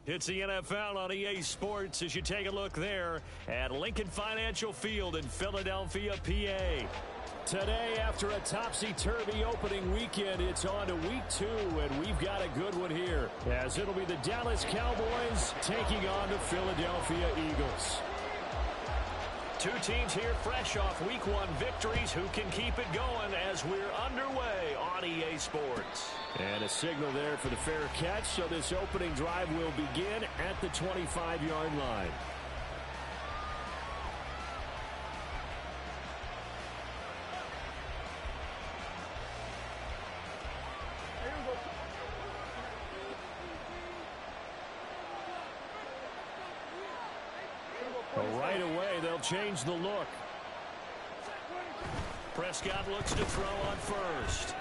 It's the NFL on EA Sports as you take a look there at Lincoln Financial Field in Philadelphia, PA. Today, after a topsy-turvy opening weekend, it's on to week 2, and we've got a good one here, as it'll be the Dallas Cowboys taking on the Philadelphia Eagles. Two teams here fresh off week 1 victories. Who can keep it going as we're underway on EA Sports? And a signal there for the fair catch, so this opening drive will begin at the 25-yard line. Right away, they'll change the look. Prescott looks to throw on first.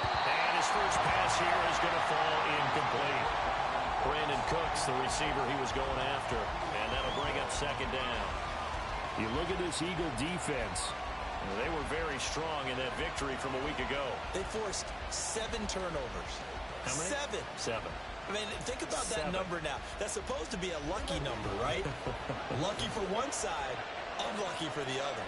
And his first pass here is going to fall incomplete. Brandon Cooks, the receiver he was going after. And that'll bring up second down. You look at this Eagle defense. They were very strong in that victory from a week ago. They forced 7 turnovers. How many? 7. I mean, think about that number now. That's supposed to be a lucky number, right? Lucky for one side, unlucky for the other.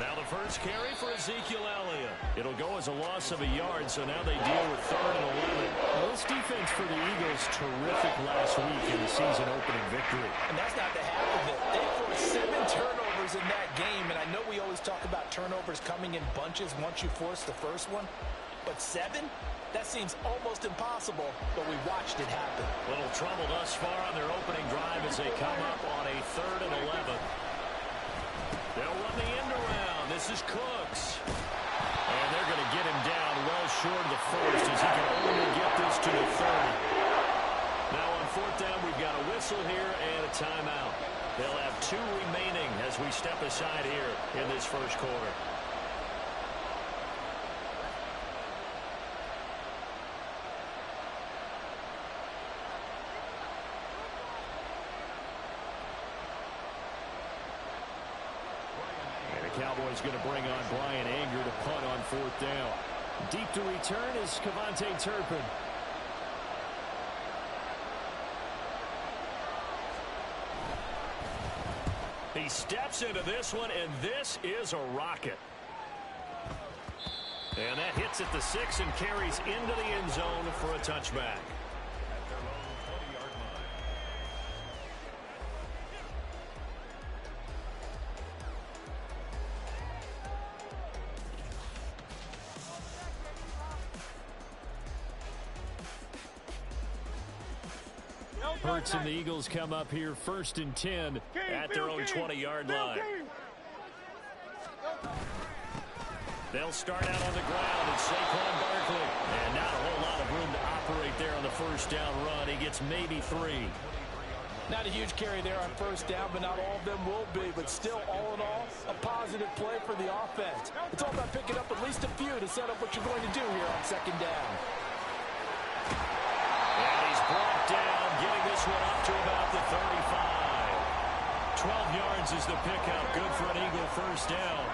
Now the first carry for Ezekiel Elliott. It'll go as a loss of a yard, so now they deal with 3rd and 11. Well, this defense for the Eagles, terrific last week in the season-opening victory. And that's not the half of it. They forced 7 turnovers in that game, and I know we always talk about turnovers coming in bunches once you force the first one, but 7? That seems almost impossible, but we watched it happen. Little trouble thus far on their opening drive as they come up on a 3rd and 11. They'll run the end around. This is Cooks. And they're going to get him down well short of the first as he can only get this to the 30. Now on 4th down, we've got a whistle here and a timeout. They'll have 2 remaining as we step aside here in this first quarter. Cowboys going to bring on Brian Anger to punt on 4th down. Deep to return is Kevontae Turpin. He steps into this one, and this is a rocket. And that hits at the 6 and carries into the end zone for a touchback. Hurts and the Eagles come up here 1st and 10 at their own 20-yard line. They'll start out on the ground and Saquon Barkley. And not a whole lot of room to operate there on the first down run. He gets maybe 3. Not a huge carry there on 1st down, but not all of them will be. But still, all in all, a positive play for the offense. It's all about picking up at least a few to set up what you're going to do here on 2nd down. And he's brought down, getting this one up to about the 35. 12 yards is the pickup. Good for an Eagle first down.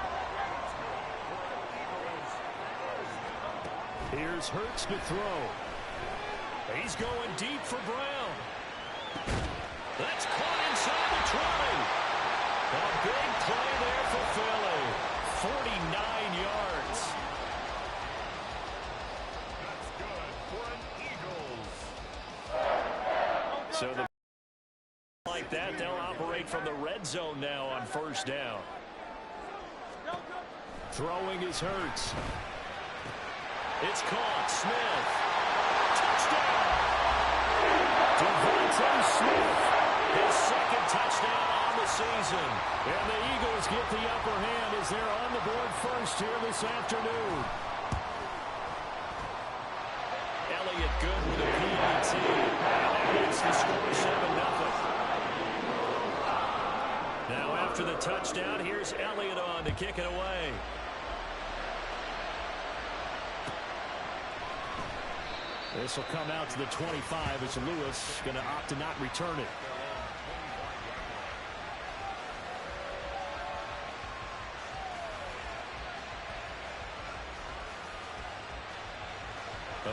Here's Hurts to throw. He's going deep for Brown. That's caught inside the 20. A big play there for Philly. 49 yards. That's good for an Eagles. So the like that, they'll operate from the red zone now on 1st down. Throwing is Hurts. It's caught. Smith. Touchdown. Devontae Smith. His 2nd touchdown on the season. And the Eagles get the upper hand as they're on the board first here this afternoon. Elliott good with a PAT. And it's the score 7-0. Now after the touchdown, here's Elliott on to kick it away. This will come out to the 25 as Lewis going to opt to not return it.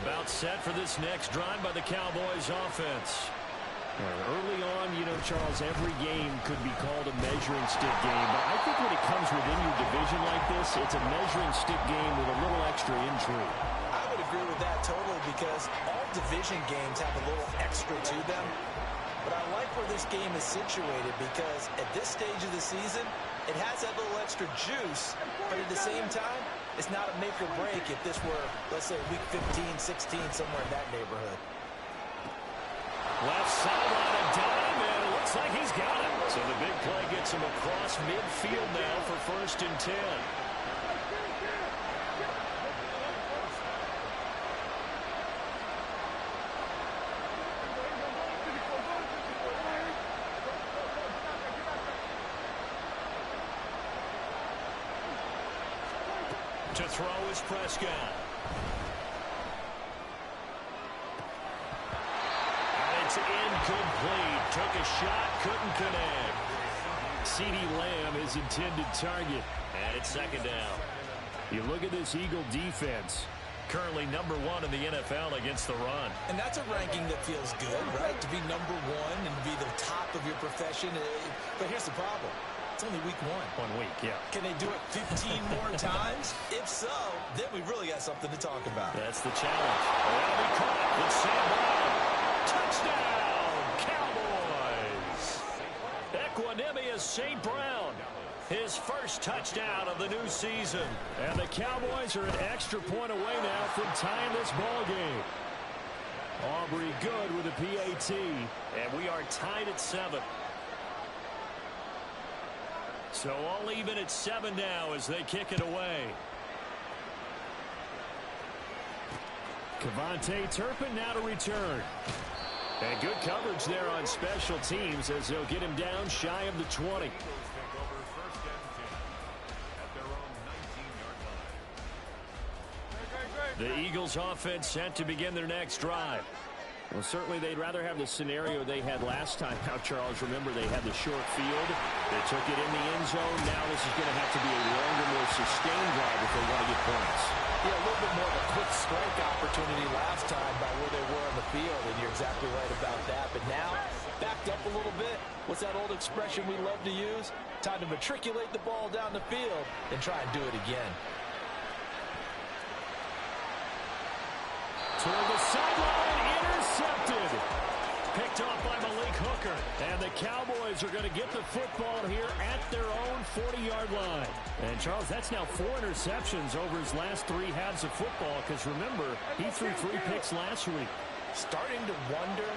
About set for this next drive by the Cowboys offense. Early on, Charles, every game could be called a measuring stick game. But I think when it comes within your division like this, it's a measuring stick game with a little extra intrigue. I would agree with that totally because all division games have a little extra to them. But I like where this game is situated because at this stage of the season, it has that little extra juice. But at the same time, it's not a make or break if this were, let's say, week 15, 16, somewhere in that neighborhood. Left sideline, a dime, and it looks like he's got it. So the big play gets him across midfield now for 1st and 10. To throw is Prescott. It's incomplete. Took a shot, couldn't connect. CeeDee Lamb is intended target. And it's 2nd down. You look at this Eagle defense. Currently #1 in the NFL against the run. And that's a ranking that feels good, right? To be #1 and to be the top of your profession. But here's the problem. It's only week 1. 1 week, yeah. Can they do it 15 more times? If so, then we really got something to talk about. That's the challenge. That'll be caught with Sam Brown. Touchdown, Cowboys! Equanimous St. Brown. His first touchdown of the new season. And the Cowboys are an extra point away now from tying this ball game. Aubrey good with a PAT. And we are tied at 7. So all even at 7 now as they kick it away. Kevontae Turpin now to return. And good coverage there on special teams as they'll get him down shy of the 20. The Eagles offense set to begin their next drive. Well, certainly they'd rather have the scenario they had last time. Now, Charles, remember they had the short field. They took it in the end zone. Now this is going to have to be a longer, more sustained drive if they want to get points. Yeah, a little bit more of a quick strike opportunity last time by where they were on the field, and you're exactly right about that. But now, backed up a little bit. What's that old expression we love to use? Time to matriculate the ball down the field and try and do it again. Toward the sideline, intercepted. Picked off by Malik Hooker. And the Cowboys are going to get the football here at their own 40-yard line. And, Charles, that's now 4 interceptions over his last 3 halves of football. Because, remember, he threw 3 picks last week. Starting to wonder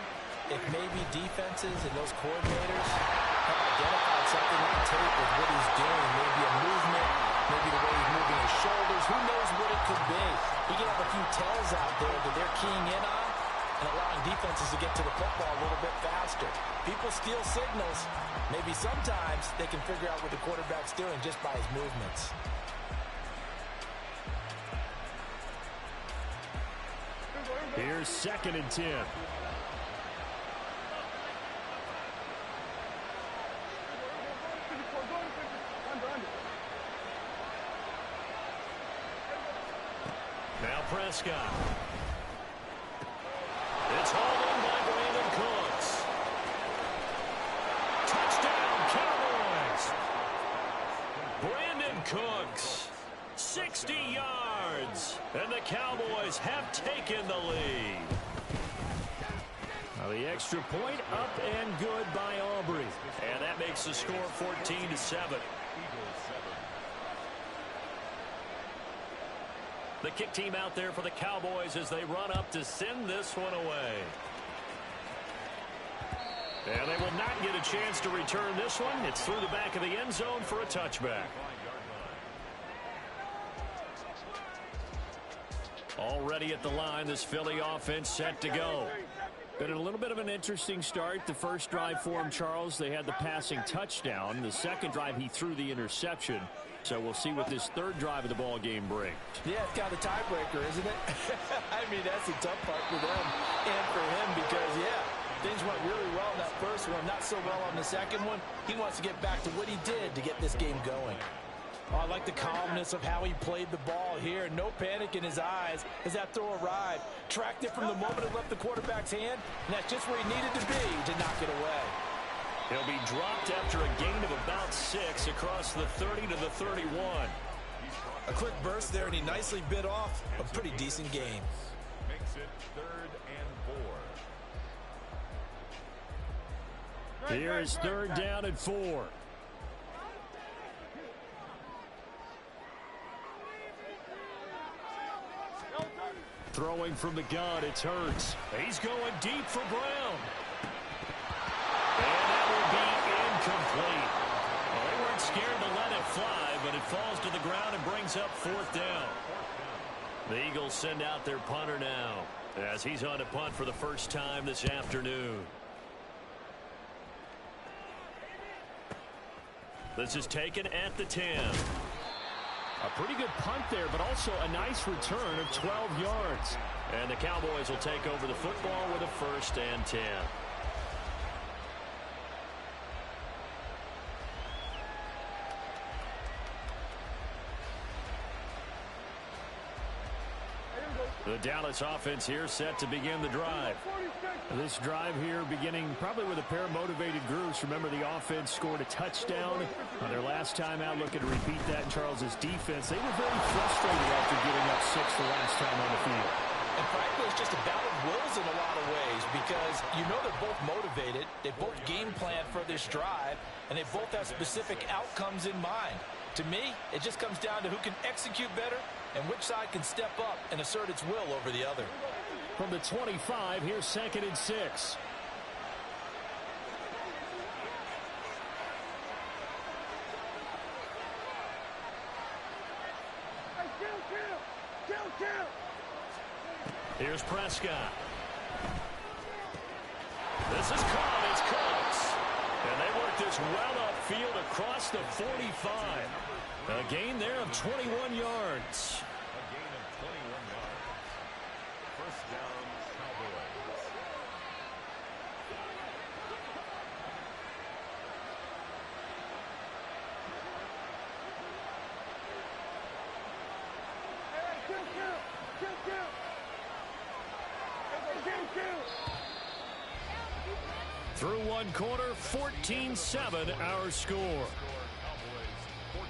if maybe defenses and those coordinators have identified something on tape with what he's doing. Maybe a movement, maybe the way he's moving his shoulders. Who knows what it could be? You can have a few tells out there that they're keying in on and allowing defenses to get to the football a little bit faster. People steal signals. Maybe sometimes they can figure out what the quarterback's doing just by his movements. Here's 2nd and 10. Now Prescott. It's hauled in by Brandon Cooks. Touchdown, Cowboys. Brandon Cooks, 60 yards. And the Cowboys have taken the lead. Now the extra point up and good by Aubrey. And that makes the score 14-7. The kick team out there for the Cowboys as they run up to send this one away. And they will not get a chance to return this one. It's through the back of the end zone for a touchback. Already at the line, this Philly offense set to go. Been a little bit of an interesting start. The first drive for him, Charles, they had the passing touchdown. The second drive, he threw the interception. So we'll see what this third drive of the ball game brings. Yeah, it's kind of a tiebreaker, isn't it? I mean, that's the tough part for them and for him because, yeah, things went really well in that first one, not so well on the second one. He wants to get back to what he did to get this game going. Oh, I like the calmness of how he played the ball here. No panic in his eyes as that throw arrived. Tracked it from the moment it left the quarterback's hand, and that's just where he needed to be to knock it away. He'll be dropped after a gain of about 6 across the 30 to the 31. A quick burst there, and he nicely bit off a pretty decent gain. Makes it 3rd and 4. Here is 3rd down and 4. Throwing from the gun, it's Hurts. He's going deep for Brown. And that will be incomplete. Well, they weren't scared to let it fly, but it falls to the ground and brings up 4th down. The Eagles send out their punter now as he's on to punt for the first time this afternoon. This is taken at the 10. A pretty good punt there, but also a nice return of 12 yards. And the Cowboys will take over the football with a 1st and 10. The Dallas offense here set to begin the drive. This drive here beginning probably with a pair of motivated groups. Remember, the offense scored a touchdown on their last time out. Looking to repeat that in Charles's defense. They were very frustrated after giving up 6 the last time on the field. And frankly, it's just a battle of wills in a lot of ways because you know they're both motivated. They both game plan for this drive, and they both have specific outcomes in mind. To me, it just comes down to who can execute better and which side can step up and assert its will over the other. From the 25, here's 2nd and 6. Here's Prescott. This is caught. It's Cooks. And they work this well upfield across the 45. A gain there of 21 yards. A gain of 21 yards. 1st down, Cowboys. Through one quarter, 14-7 our score. Cowboys 14,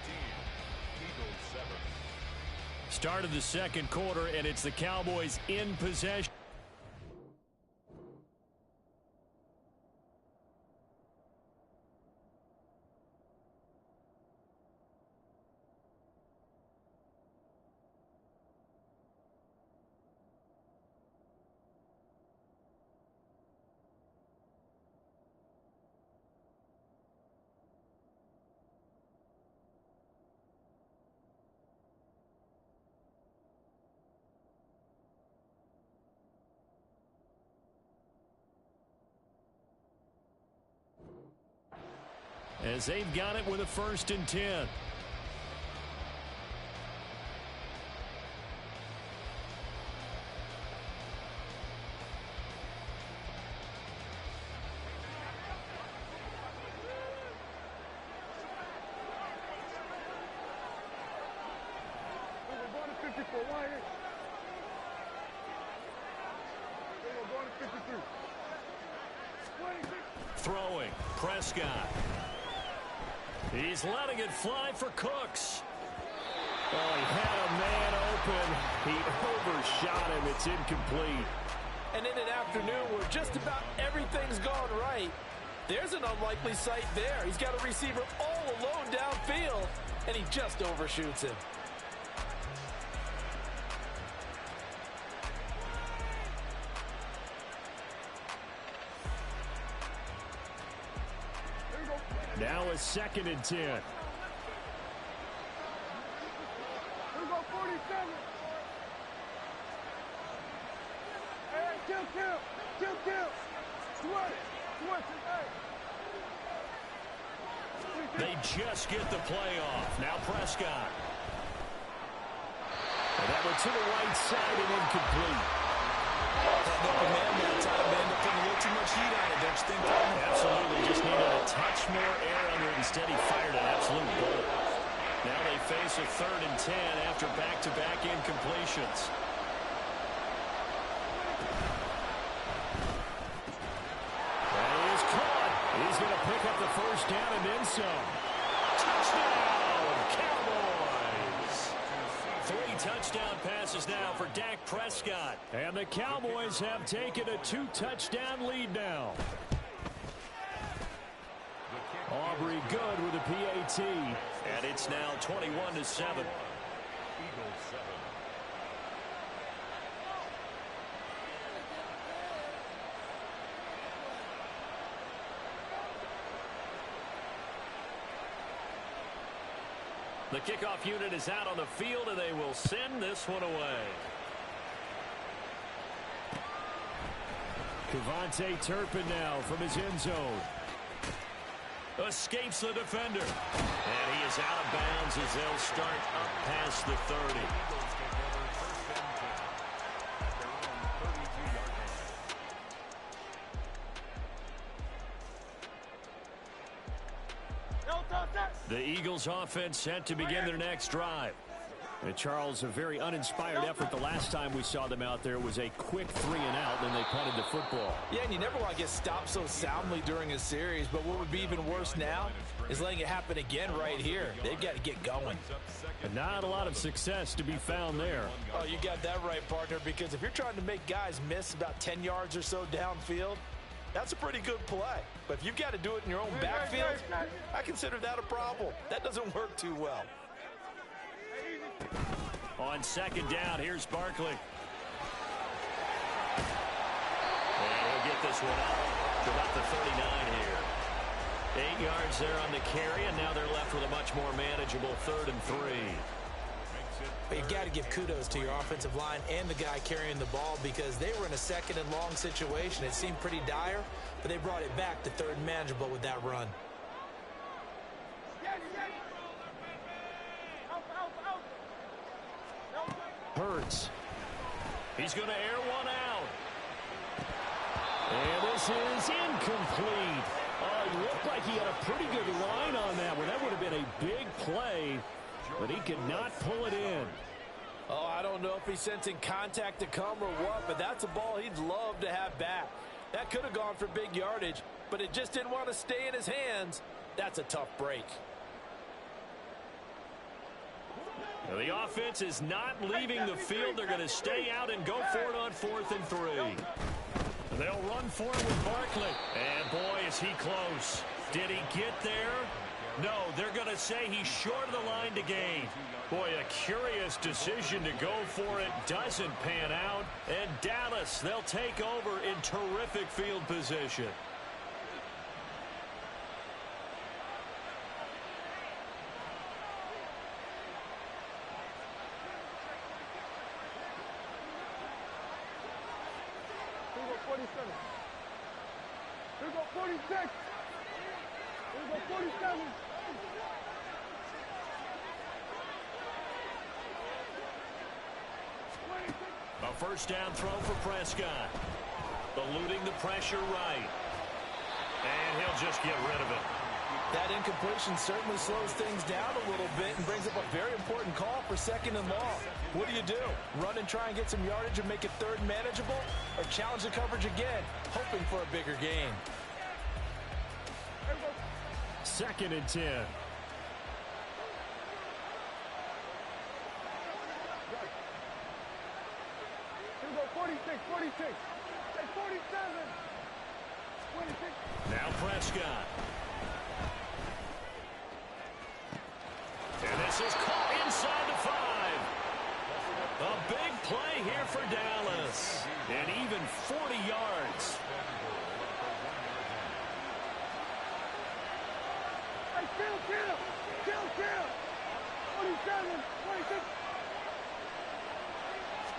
Eagles 7. Start of the 2nd quarter, and it's the Cowboys in possession. As they've got it with a 1st and 10. Throwing, Prescott. He's letting it fly for Cooks. Oh, he had a man open. He overshot him. It's incomplete. And in an afternoon where just about everything's gone right, there's an unlikely sight there. He's got a receiver all alone downfield, and he just overshoots him. Now a 2nd and 10. Here we go, 47. Hey, kill. They just get the play off. Now Prescott. And that one to the right side and incomplete. That open man that time, they end up putting a little too much heat on it, don't you think, Tom? Absolutely. Just needed a touch more air under it. Instead, he fired an absolute bullet. Now they face a 3rd and 10 after back-to-back incompletions. And he is caught. He's going to pick up the first down and then some. Touchdown, Cowboys! 3 touchdown passes now for Dak Prescott. And the Cowboys have taken a 2-touchdown lead now. Aubrey good with a PAT. And it's now 21-7. Eagles 7. The kickoff unit is out on the field, and they will send this one away. Kevontae Turpin now from his end zone. Escapes the defender. And he is out of bounds as they'll start up past the 30. The Eagles offense set to begin their next drive. And Charles, a very uninspired effort the last time we saw them out there was a quick 3-and-out, then they punted the football. Yeah, and you never want to get stopped so soundly during a series, but what would be even worse now is letting it happen again right here. They've got to get going. And not a lot of success to be found there. Oh, you got that right, partner, because if you're trying to make guys miss about 10 yards or so downfield, that's a pretty good play. But if you've got to do it in your own backfield, I consider that a problem. That doesn't work too well. On 2nd down, here's Barkley. And he'll get this one up to about the 39 here. 8 yards there on the carry, and now they're left with a much more manageable 3rd and 3. But you got to give kudos to your offensive line and the guy carrying the ball because they were in a 2nd and long situation. It seemed pretty dire, but they brought it back to 3rd and manageable with that run. Hurts. He's going to air one out. And this is incomplete. It looked like he had a pretty good line on that one. That would have been a big play, but he could not pull it in. Oh, I don't know if he's sensing contact to come or what, but that's a ball he'd love to have back. That could have gone for big yardage, but it just didn't want to stay in his hands. That's a tough break. Now, the offense is not leaving the field. They're going to stay out and go for it on 4th and 3. They'll run for it with Barkley. And, boy, is he close. Did he get there? No, they're going to say he's short of the line to gain. Boy, a curious decision to go for it. Doesn't pan out. And Dallas, they'll take over in terrific field position. Here we go 47. Here we go 46. Here we go 47. A first down throw for Prescott. Eluding the pressure right. And he'll just get rid of it. That incompletion certainly slows things down a little bit and brings up a very important call for 2nd and long. What do? Run and try and get some yardage and make it 3rd manageable? Or challenge the coverage again, hoping for a bigger gain? 2nd and 10. Here we go 46, 46. Say 47. 26. Now Prescott. And this is caught inside the 5. A big play here for Dallas. And even 40 yards. Hey, kill. 47, 26.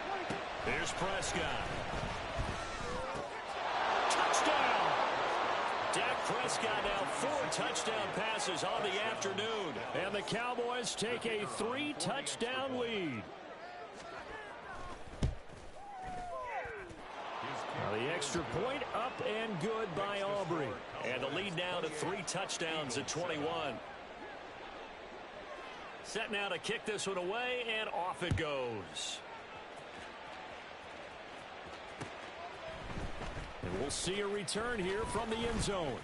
26. Here's Prescott. Touchdown! Dak Prescott now 4 touchdown passes on the afternoon. And the Cowboys take a 3-touchdown lead. Now the extra point up and good by Aubrey. And the lead now to 3 touchdowns at 21. Set now to kick this one away, and off it goes. And we'll see a return here from the end zone.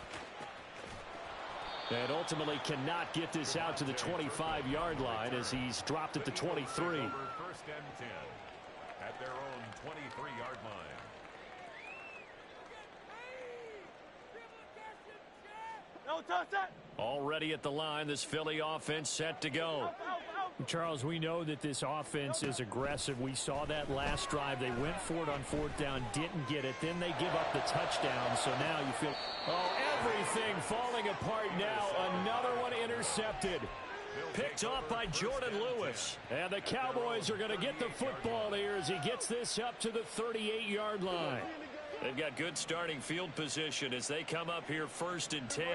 And ultimately cannot get this out to the 25-yard line as he's dropped at the 23. First and 10 at their own 23-yard line. No touch that. Already at the line, this Philly offense set to go. Charles, we know that this offense is aggressive. We saw that last drive. They went for it on fourth down, didn't get it. Then they give up the touchdown. So now you feel... Oh, everything falling apart now. Another one intercepted. Picked off by Jordan Lewis. And the Cowboys are going to get the football here as he gets this up to the 38-yard line. They've got good starting field position as they come up here 1st and 10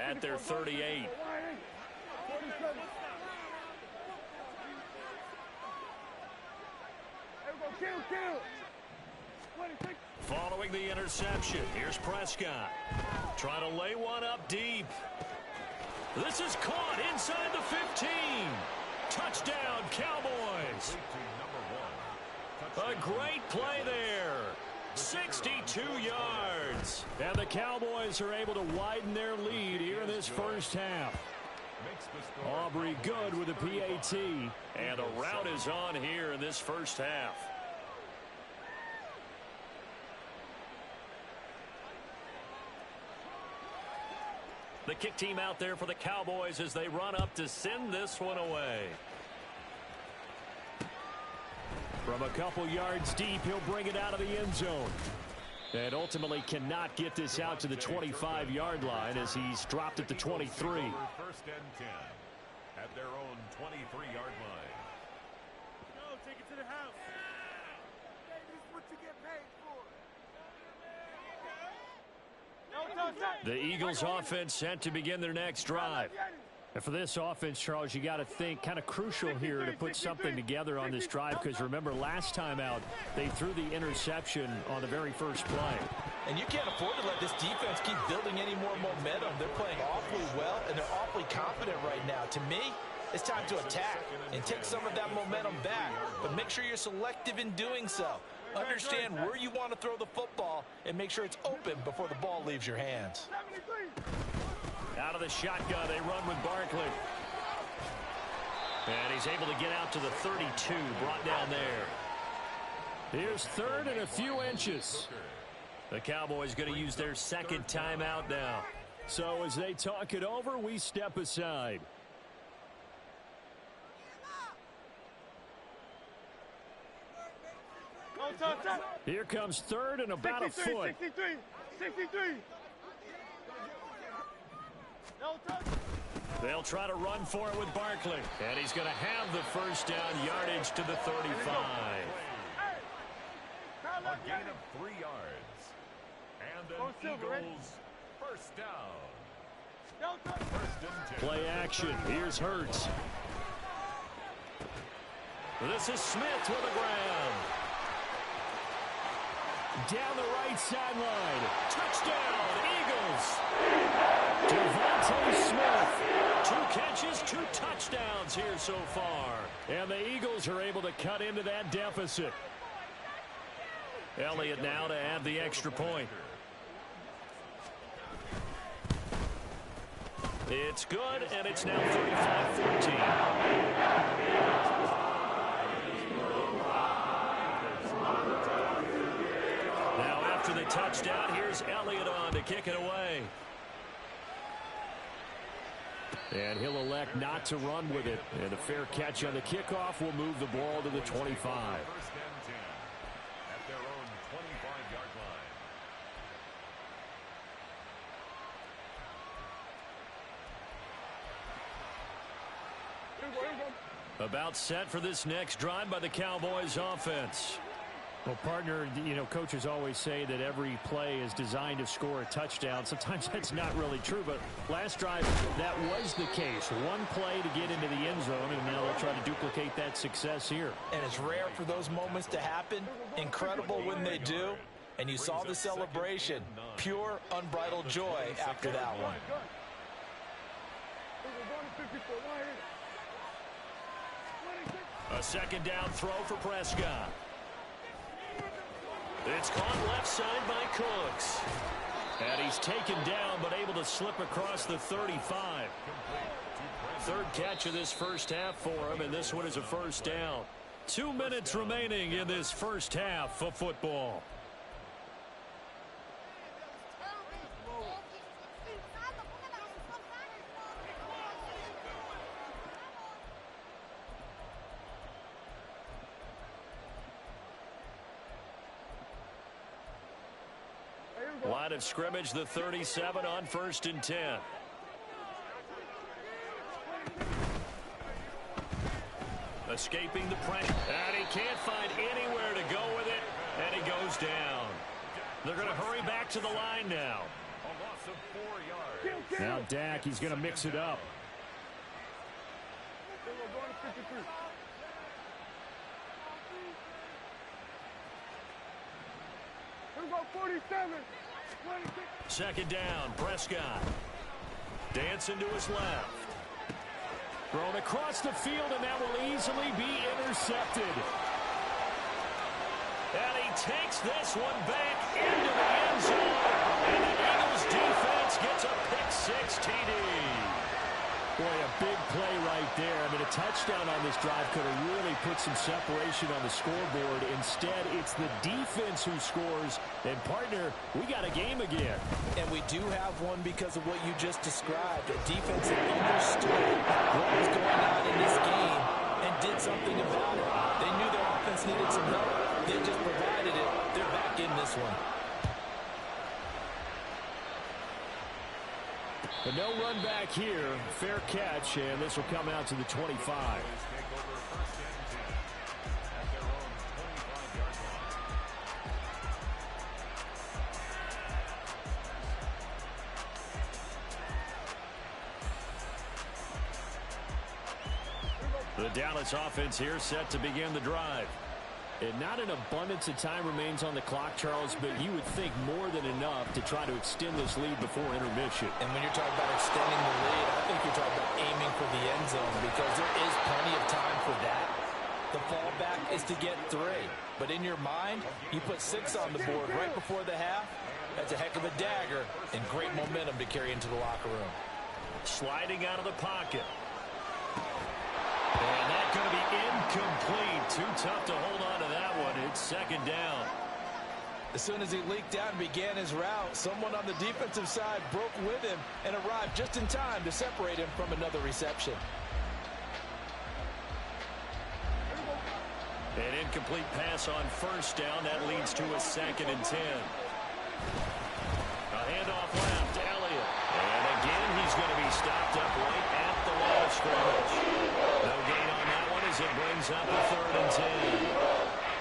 at their 38. Following the interception, here's Prescott. Trying to lay one up deep. This is caught inside the 15. Touchdown, Cowboys. A great play there. 62 yards. And the Cowboys are able to widen their lead here in this first half. Aubrey good with a PAT. And the rout is on here in this first half. The kick team out there for the Cowboys as they run up to send this one away. From a couple yards deep, he'll bring it out of the end zone. And ultimately cannot get this out to the 25-yard line as he's dropped at the 23. First and 10 at their own 23-yard line. No, take it to the house. This is what you get paid for. No touch that. The Eagles offense set to begin their next drive. And for this offense, Charles, you got to think kind of crucial here to put something together on this drive because remember last time out they threw the interception on the very first play. And you can't afford to let this defense keep building any more momentum. They're playing awfully well and they're awfully confident right now. To me, it's time to attack and take some of that momentum back, but make sure you're selective in doing so. Understand where you want to throw the football and make sure it's open before the ball leaves your hands. Out of the shotgun, they run with Barkley. And he's able to get out to the 32, brought down there. Here's 3rd and a few inches. The Cowboys going to use their second timeout now. So as they talk it over, we step aside. Here comes 3rd and about a foot. 63. No touch. They'll try to run for it with Barkley. And he's going to have the first down yardage to the 35. A gain of 3 yards. And an Eagles first down. First and 10. Play action. Here's Hurts. This is Smith with the ground. Down the right sideline. Touchdown, Eagles. Devontae Smith. 2 catches, 2 touchdowns here so far. And the Eagles are able to cut into that deficit. Elliott now to add the extra point. It's good, and it's now 35-14. Now after the touchdown, here's Elliott on to kick it away. And he'll elect not to run with it. And a fair catch on the kickoff will move the ball to the 25. First and 10 at their own 25-yard line. About set for this next drive by the Cowboys offense. Well, partner, you know, coaches always say that every play is designed to score a touchdown. Sometimes that's not really true, but last drive, that was the case. One play to get into the end zone, and now they'll try to duplicate that success here. And it's rare for those moments to happen. Incredible when they do. And you saw the celebration. Pure, unbridled joy after that one. A second down throw for Prescott. It's caught left side by Cooks. And he's taken down, but able to slip across the 35. Third catch of this first half for him, and this one is a first down. 2 minutes remaining in this first half of football. Line of scrimmage, the 37 on 1st and 10. Escaping the pressure. And he can't find anywhere to go with it. And he goes down. They're going to hurry back to the line now. A loss of 4 yards. Now Dak, he's going to mix it up. Here we go, 47. Second down, Prescott. Dancing to his left. Thrown across the field, and that will easily be intercepted. And he takes this one back into the end zone. And the Eagles defense gets a pick-6 TD. Boy, a big play right there. I mean, a touchdown on this drive could have really put some separation on the scoreboard. Instead, it's the defense who scores. And, partner, we got a game again. And we do have one because of what you just described. A defense that understood what was going on in this game and did something about it. They knew their offense needed some help. They just provided it. They're back in this one. But no run back here. Fair catch, and this will come out to the 25. The Dallas offense here set to begin the drive. And not an abundance of time remains on the clock, Charles, but you would think more than enough to try to extend this lead before intermission. And when you're talking about extending the lead, I think you're talking about aiming for the end zone because there is plenty of time for that. The fallback is to get 3. But in your mind, you put 6 on the board right before the half. That's a heck of a dagger and great momentum to carry into the locker room. Sliding out of the pocket. And that's going to be incomplete. Too tough to hold on to that one. It's second down. As soon as he leaked out and began his route, someone on the defensive side broke with him and arrived just in time to separate him from another reception. An incomplete pass on first down. That leads to a 2nd and 10. A handoff left to Elliott. And again, he's going to be stopped up right at the line of scrimmage. No gain on that one as it brings up a 3rd and 10.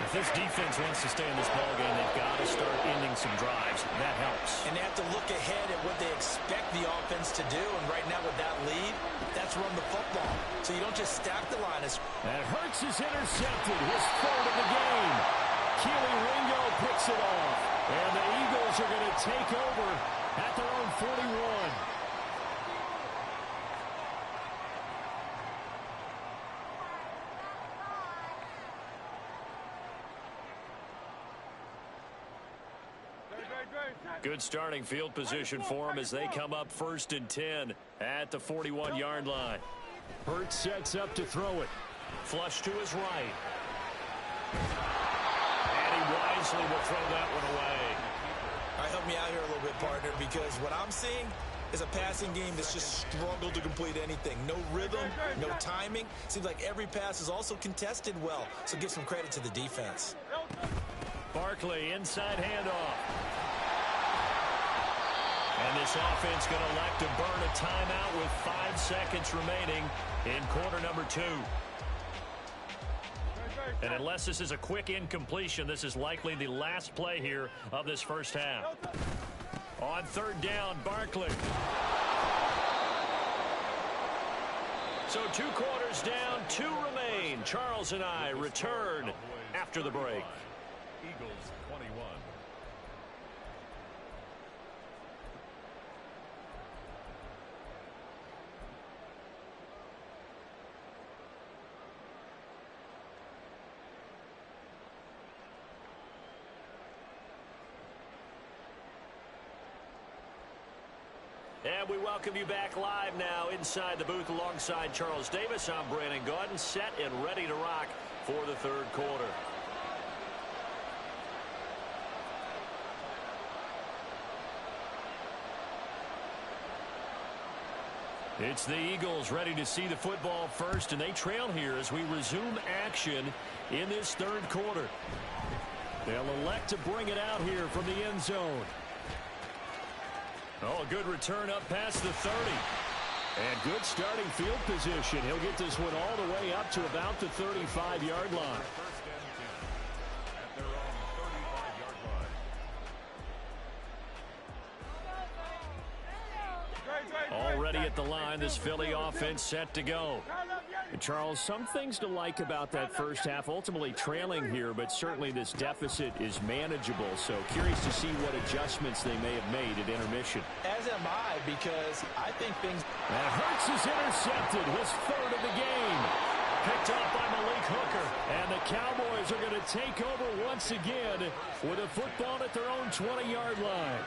If this defense wants to stay in this ballgame, they've got to start ending some drives. That helps. And they have to look ahead at what they expect the offense to do. And right now with that lead, that's run the football. So you don't just stack the line. And Hurts is intercepted. His 3rd of the game. Keely Ringo picks it off. And the Eagles are going to take over at their own 41. Good starting field position for them as they come up 1st and 10 at the 41-yard line. Hurts sets up to throw it. Flush to his right. And he wisely will throw that one away. All right, help me out here a little bit, partner, because what I'm seeing is a passing game that's just struggled to complete anything. No rhythm, no timing. Seems like every pass is also contested well, so give some credit to the defense. Barkley, inside handoff. And this offense going to elect to burn a timeout with 5 seconds remaining in quarter number 2. And unless this is a quick incompletion, this is likely the last play here of this first half. On 3rd down, Barkley. So 2 quarters down, 2 remain. Charles and I return after the break. Eagles 21. And we welcome you back live now inside the booth alongside Charles Davis. I'm Brandon Gaudin, set and ready to rock for the third quarter. It's the Eagles ready to see the football first, and they trail here as we resume action in this third quarter. They'll elect to bring it out here from the end zone. Oh, a good return up past the 30. And good starting field position. He'll get this one all the way up to about the 35-yard line. First and 10 at their own 35-yard line. Already at the line, this Philly offense set to go. And Charles, some things to like about that first half. Ultimately trailing here, but certainly this deficit is manageable. So curious to see what adjustments they may have made at intermission. As am I, because I think things... And Hurts is intercepted, his third of the game. Picked up by Malik Hooker. And the Cowboys are going to take over once again with a football at their own 20-yard line.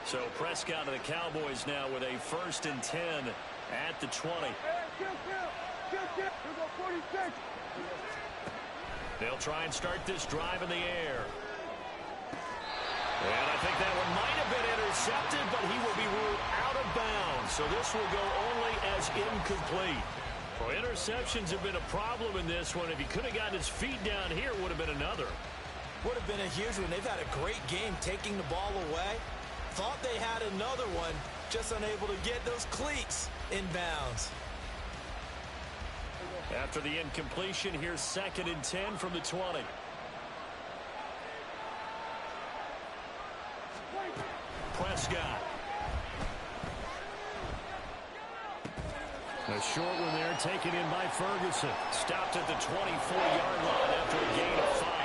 So Prescott of the Cowboys now with a 1st and 10 at the 20. They'll try and start this drive in the air. And I think that one might have been intercepted, but he will be ruled out of bounds. So this will go only as incomplete. Well, interceptions have been a problem in this one. If he could have gotten his feet down here, would have been another. Would have been a huge one. They've had a great game taking the ball away. Thought they had another one, just unable to get those cleats in bounds. After the incompletion, here's 2nd and 10 from the 20. Prescott. A short one there taken in by Ferguson. Stopped at the 24-yard line after a gain of 5.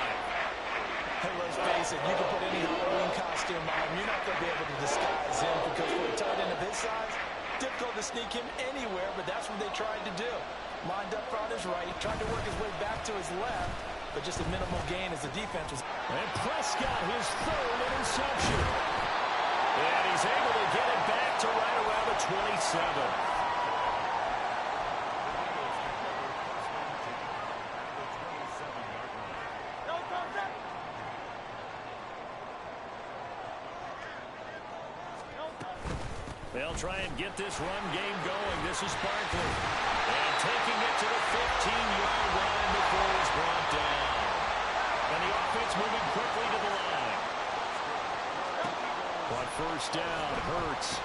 Hey, let's face it, you can put any Halloween costume on him. You're not going to be able to disguise him because for a tight end of his size, difficult to sneak him anywhere, but that's what they tried to do. Lined up on his right, tried to work his way back to his left, but just a minimal gain as the defense was... And Prescott, his third interception. And he's able to get it back to right around the 27. They'll try and get this run game going. This is Barkley. And taking it to the 15-yard line before he's brought down. And the offense moving quickly to the line. But first down, Hurts.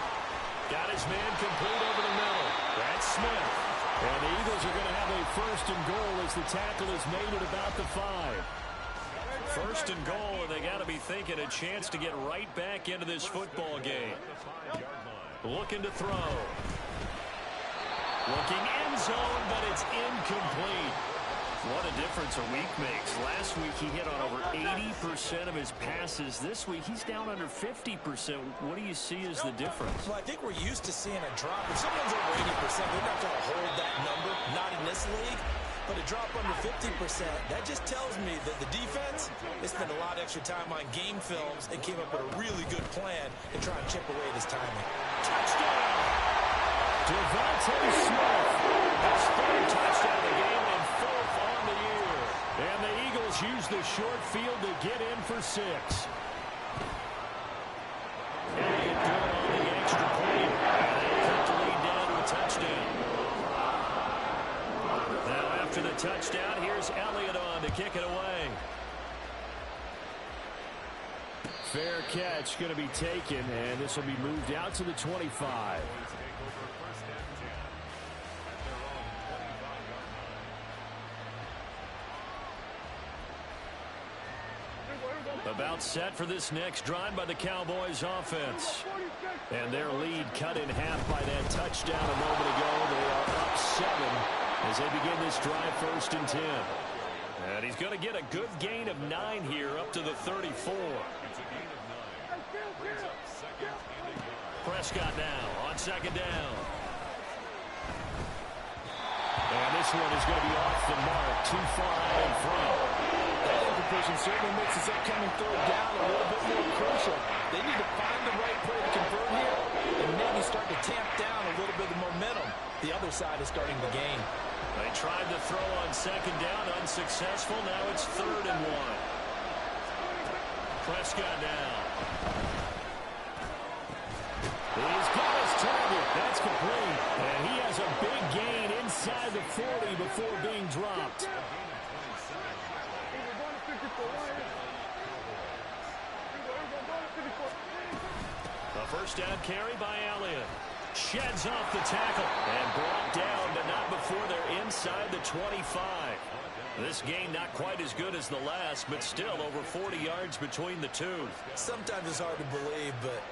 Got his man complete over the middle. That's Smith. And the Eagles are going to have a 1st and goal as the tackle is made at about the 5. 1st and goal, and they got to be thinking a chance to get right back into this football game. Looking to throw. Looking end zone, but it's incomplete. What a difference a week makes. Last week he hit on over 80% of his passes. This week he's down under 50%. What do you see as the difference? Well, I think we're used to seeing a drop. If someone's over 80%, they're not going to hold that number, not in this league. But a drop under 50%, that just tells me that the defense has spent a lot of extra time on game films and came up with a really good plan to try and chip away this timing. Touchdown! Devontae Smith. His 3rd touchdown of the game and 4th on the year. And the Eagles use the short field to get in for 6. Elliott good on the extra point. And they cut the lead down to a touchdown. Now after the touchdown, here's Elliott on to kick it away. Fair catch going to be taken, and this will be moved out to the 25. About set for this next drive by the Cowboys offense. And their lead cut in half by that touchdown a moment ago. They are up 7 as they begin this drive 1st and 10. And he's going to get a good gain of 9 here up to the 34. Prescott now on 2nd down. And this one is going to be off the mark, too far out in front. That imposition certainly makes this upcoming third down a little bit more crucial. They need to find the right play to convert here and maybe start to tamp down a little bit of momentum. The other side is starting to gain. They tried to throw on second down, unsuccessful. Now it's 3rd and 1. Prescott down. He's got his target. That's complete. And he has a big gain inside the 40 before being dropped. A first down carry by Elliott. Sheds off the tackle and brought down, but not before they're inside the 25. This game not quite as good as the last, but still over 40 yards between the two. Sometimes it's hard to believe, but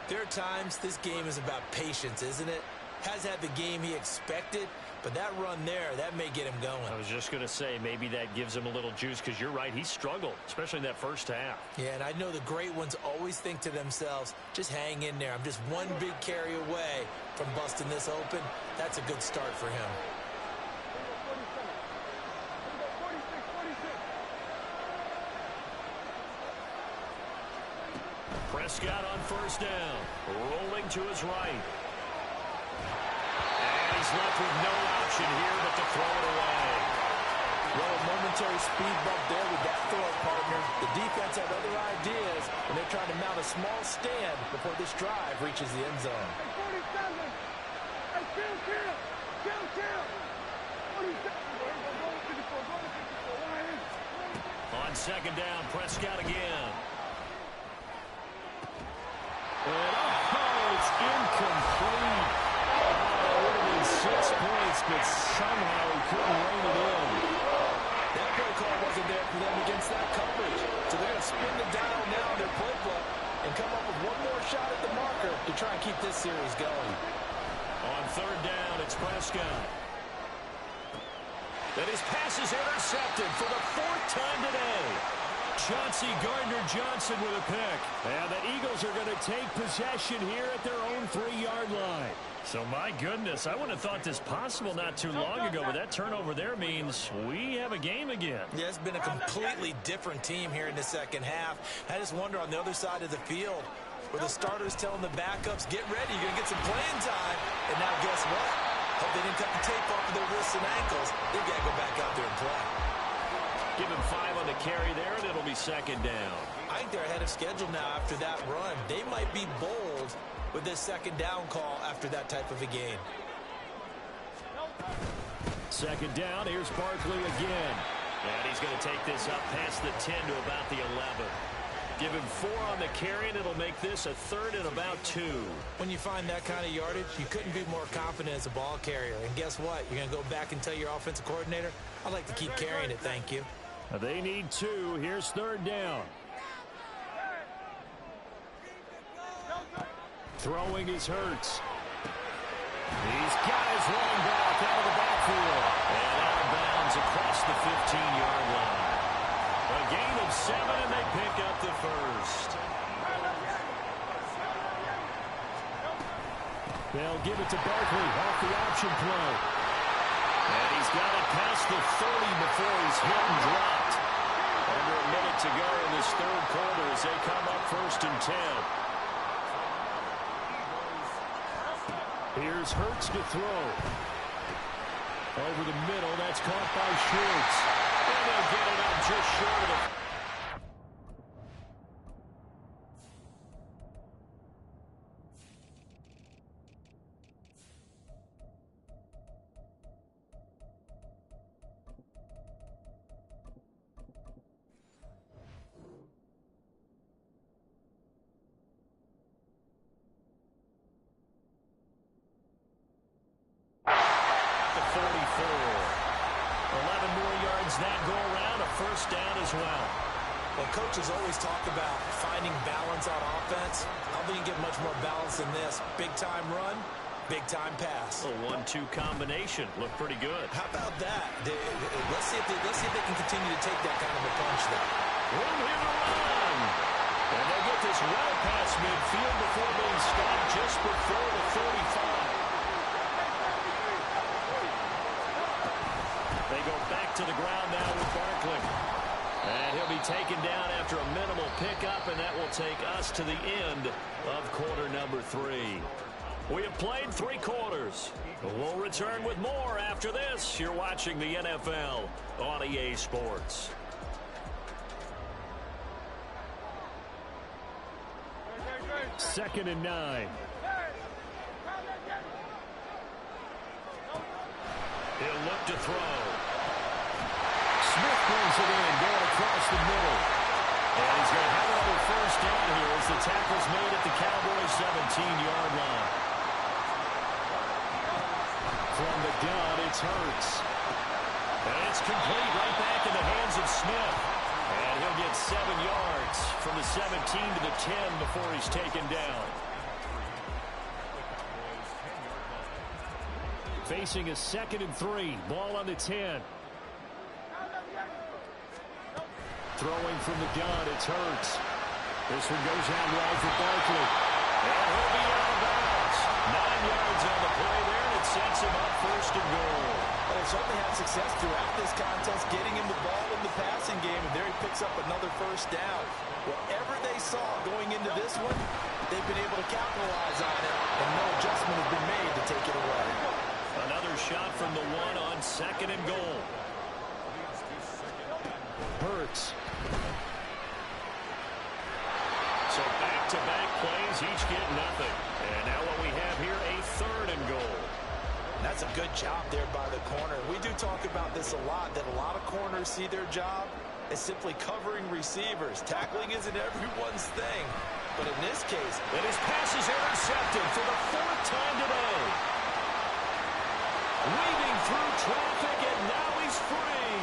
there are times this game is about patience, isn't it? Has had the game he expected, but that run there, that may get him going. I was just going to say, maybe that gives him a little juice, because you're right, he struggled, especially in that first half. Yeah, and I know the great ones always think to themselves, just hang in there. I'm just one big carry away from busting this open. That's a good start for him. Prescott on first down, rolling to his right. And he's left with no option here but to throw it away. Well, a momentary speed bump there with that throw, partner. The defense had other ideas, and they're trying to mount a small stand before this drive reaches the end zone. On second down, Prescott again. And it's incomplete. It would have been 6 points, but somehow he couldn't rein it in. That play call wasn't there for them against that coverage. So they're going to spin the dial now in their playbook and come up with one more shot at the marker to try and keep this series going. On third down, it's Prescott. And his pass is intercepted for the 4th time today. Chauncey Gardner-Johnson with a pick. And the Eagles are going to take possession here at their own 3-yard line. So, my goodness, I wouldn't have thought this possible not too long ago, but that turnover there means we have a game again. Yeah, it's been a completely different team here in the second half. I just wonder on the other side of the field, where the starters telling the backups, get ready, you're going to get some playing time. And now guess what? Hope they didn't cut the tape off of their wrists and ankles. They've got to go back out there and play. Give him 5 on the carry there, and it'll be second down. I think they're ahead of schedule now after that run. They might be bold with this second down call after that type of a game. Second down, here's Barkley again. And he's going to take this up past the 10 to about the 11. Give him 4 on the carry, and it'll make this a 3rd and about 2. When you find that kind of yardage, you couldn't be more confident as a ball carrier. And guess what? You're going to go back and tell your offensive coordinator, I'd like to keep carrying it, thank you. They need 2. Here's 3rd down. Throwing is Hurts. He's got his running back out of the backfield. And out of bounds across the 15-yard line. A gain of 7, and they pick up the first. They'll give it to Barkley off the option play. And he's got it past the 30 before he's hit and dropped. Under a minute to go in this 3rd quarter as they come up 1st and 10. Here's Hurts to throw. Over the middle, that's caught by Schultz. And they'll get it up just short of it. That go around, a first down as well. Well, coaches always talk about finding balance on offense. I don't think you get much more balance than this. Big-time run, big-time pass. A 1-2 combination. Looked pretty good. How about that? Let's see if they can continue to take that kind of a punch there. Room here to run. And they get this well past midfield before being stopped just before the 35. to the ground now with Barkley. And he'll be taken down after a minimal pickup, and that will take us to the end of quarter number 3. We have played 3 quarters. We'll return with more after this. You're watching the NFL on EA Sports. Second and 9. He'll look to throw. Smith brings it in, going across the middle. And he's going to have another first down here as the tackle's made at the Cowboys' 17-yard line. From the gun, it's Hurts. And it's complete right back in the hands of Smith. And he'll get 7 yards from the 17 to the 10 before he's taken down. Facing a 2nd and 3. Ball on the 10. Throwing from the gun, it's Hurts. This one goes out wide for Barkley. And he'll be out of bounds. 9 yards on the play there, and it sets him up first and goal. Well, they certainly had success throughout this contest, getting him the ball in the passing game, and there he picks up another first down. Whatever they saw going into this one, they've been able to capitalize on it, and no adjustment has been made to take it away. Another shot from the 1 on 2nd and goal. Hurts. So back-to-back plays, each get nothing. And now what we have here, a 3rd and goal. That's a good job there by the corner. We do talk about this a lot, that a lot of corners see their job as simply covering receivers. Tackling isn't everyone's thing. But in this case, and his pass is intercepted for the 4th time today. Weaving through traffic, and now he's free.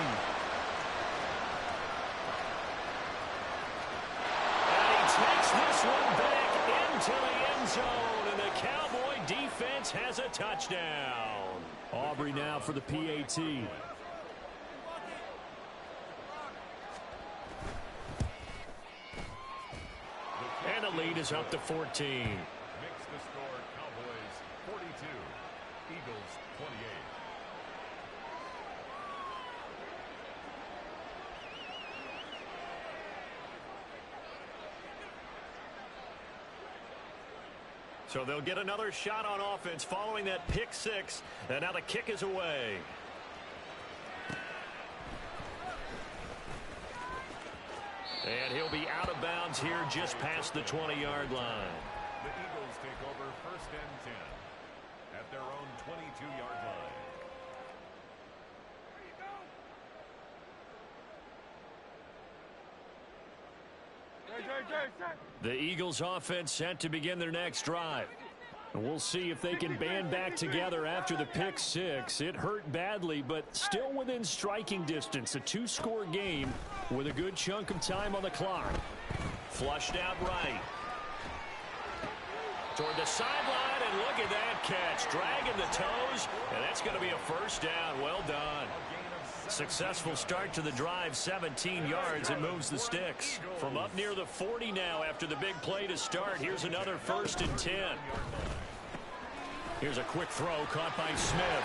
And he takes this one back into the end zone, and the Cowboy defense has a touchdown. Aubrey now for the PAT. And the lead is up to 14. Makes the score Cowboys 42, Eagles 28. So they'll get another shot on offense following that pick 6. And now the kick is away. And he'll be out of bounds here just past the 20-yard line. The Eagles take over 1st and 10 at their own 22-yard line. The Eagles offense set to begin their next drive. And we'll see if they can band back together after the pick 6. It hurt badly, but still within striking distance. A 2-score game with a good chunk of time on the clock. Flushed out right. Toward the sideline, and look at that catch. Dragging the toes, and that's going to be a first down. Well done. Successful start to the drive, 17 yards, and moves the sticks. From up near the 40 now after the big play to start. Here's another 1st and 10. Here's a quick throw caught by Smith.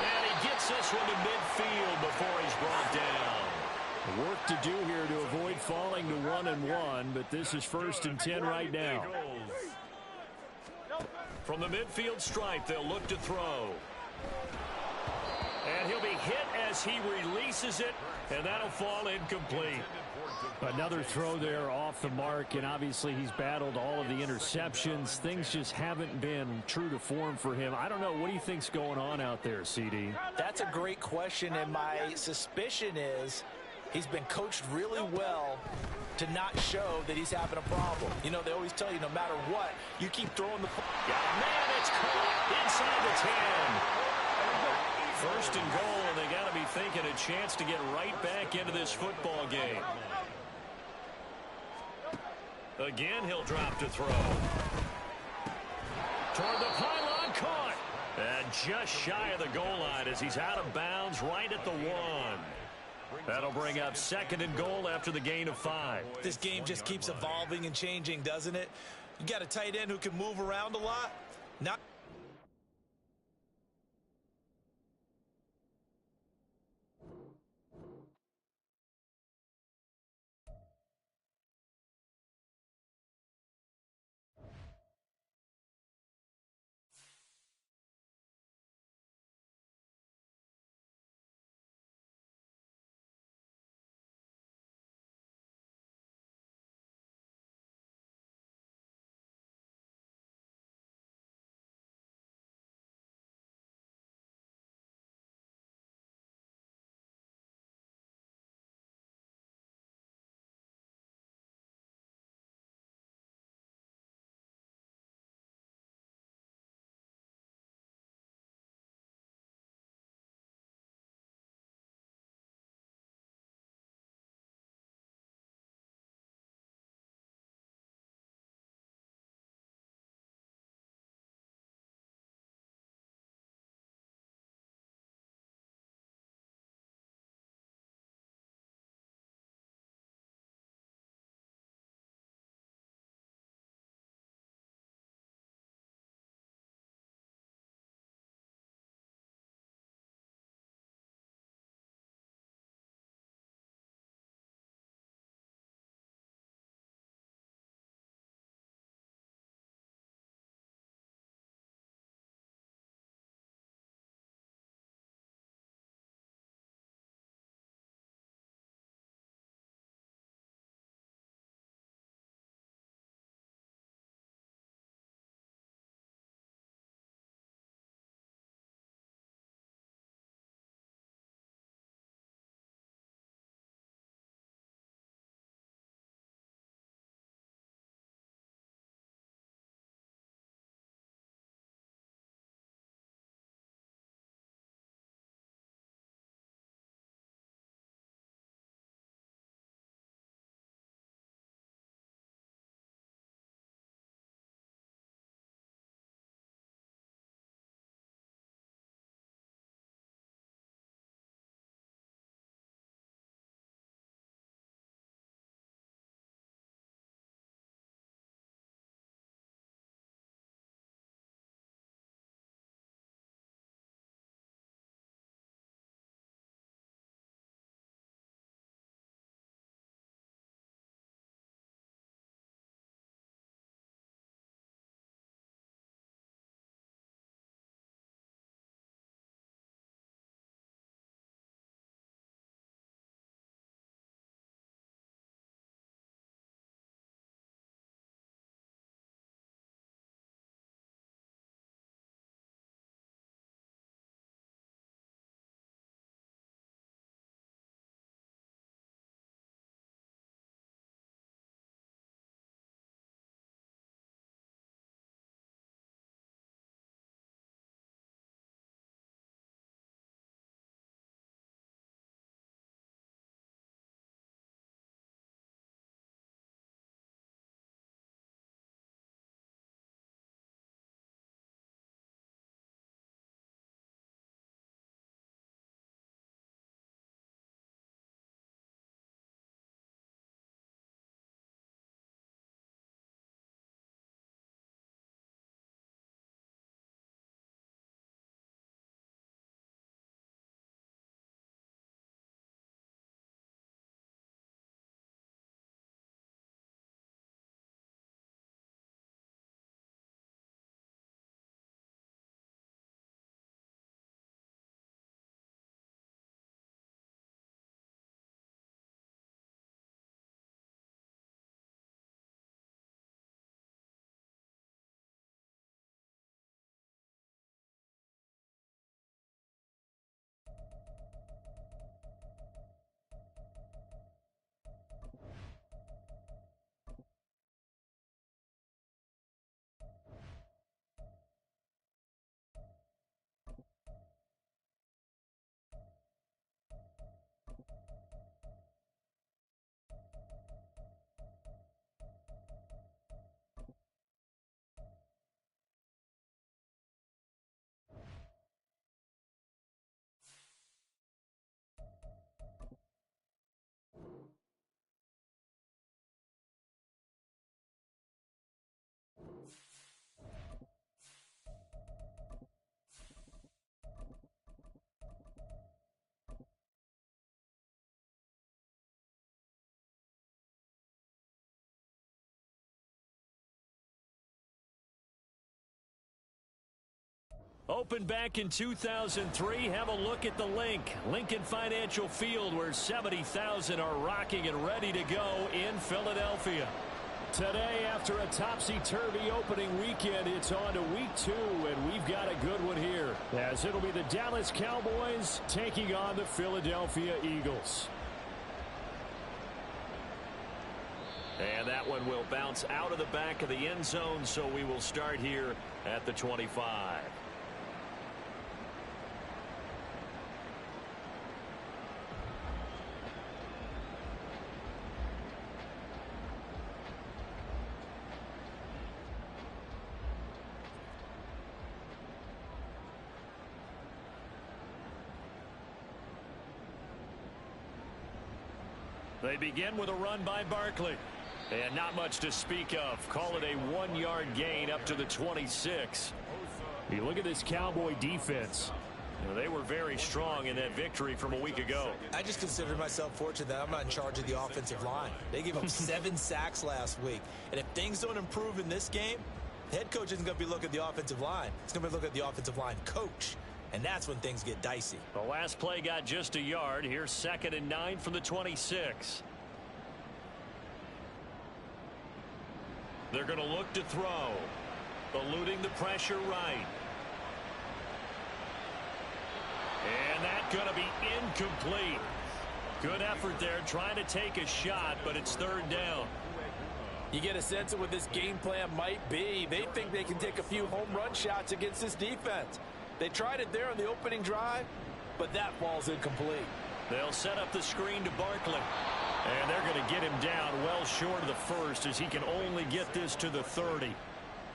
And he gets this one to midfield before he's brought down. Work to do here to avoid falling to 1-1, but this is 1st and 10 right now. From the midfield stripe, they'll look to throw. And he'll be hit as he releases it, and that'll fall incomplete. Another throw there off the mark, and obviously he's battled all of the interceptions. Things just haven't been true to form for him. I don't know. What do you think's going on out there, CD? That's a great question, and my suspicion is he's been coached really well to not show that he's having a problem. You know, they always tell you no matter what, you keep throwing the ball. Yeah, man, it's caught inside the 10. 1st and goal, and they got to be thinking a chance to get right back into this football game. Again, he'll drop to throw. Toward the pylon, caught. And just shy of the goal line as he's out of bounds right at the 1. That'll bring up 2nd and goal after the gain of 5. This game just keeps evolving and changing, doesn't it? You got a tight end who can move around a lot. Not Opened back in 2003, have a look at the Lincoln Financial Field, where 70,000 are rocking and ready to go in Philadelphia. Today, after a topsy-turvy opening weekend, it's on to week 2, and we've got a good one here, as it'll be the Dallas Cowboys taking on the Philadelphia Eagles. And that one will bounce out of the back of the end zone, so we will start here at the 25. They begin with a run by Barkley. And not much to speak of. Call it a 1-yard gain up to the 26. You look at this Cowboy defense. You know, they were very strong in that victory from a week ago. I just consider myself fortunate that I'm not in charge of the offensive line. They gave up 7 sacks last week. And if things don't improve in this game, the head coach isn't going to be looking at the offensive line. He's going to be looking at the offensive line coach. And that's when things get dicey. The last play got just a yard. Here's 2nd and 9 from the 26. They're going to look to throw. Eluding the pressure right. And that's going to be incomplete. Good effort there trying to take a shot, but it's 3rd down. You get a sense of what this game plan might be. They think they can take a few home run shots against this defense. They tried it there on the opening drive, but that falls incomplete. They'll set up the screen to Barkley. And they're going to get him down well short of the first, as he can only get this to the 30.